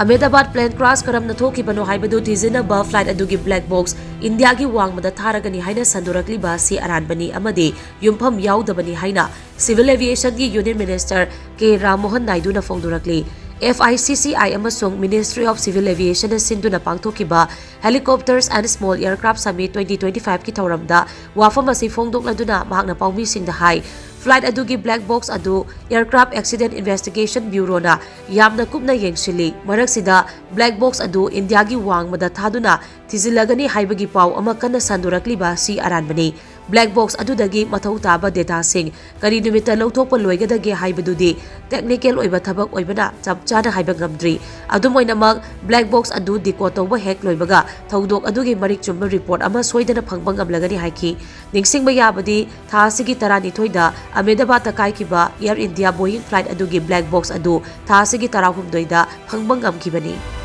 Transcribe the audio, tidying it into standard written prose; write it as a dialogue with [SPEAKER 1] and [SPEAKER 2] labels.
[SPEAKER 1] Ahmedabad plane crash Karamna Thok-Khibano Haibadu Thijinnaba flight ADUGI Blackbox India gi Wangmada Tharagani HAINA SHANDORAKLIBA si ARANBANI AMADI YUMPHAM YAODABANI HAINA Civil Aviation gi Union Minister RAMMOHAN NAIDU na PHONGDORAKLI FICCI amasung Ministry of Civil Aviation na sinduna pangthokkiba Helicopters and Small Aircraft Summit 2025 ki thauramda wafam asi phongdokladuna mahakna paummisingda hai flight ADUGI Blackbox adu Aircraft Accident Investigation Bureau na yamna kupna yengsili maraksida Blackbox adu India gi Wangmada thaduna thijillagani haibagi pau ama kanna SHANDORAKLIBA si ARANBANI Blackbox adudagi mathau taba data sing kari numita lawthokpa loigadagi haibadudi technical oiba thabak oibana chapchana haiba ngamdri adumoinamak Blackbox adu decode tawba hek loibaga thaudok adugi marik chumba report ama soidana phangba ngamlagani haiki ningsingba yabadi tha asigi 12 da Ahmedabad ta kaikiba Air India Boeing flight adugi Blackbox adu tha asigi 16 da phangba ngamkibani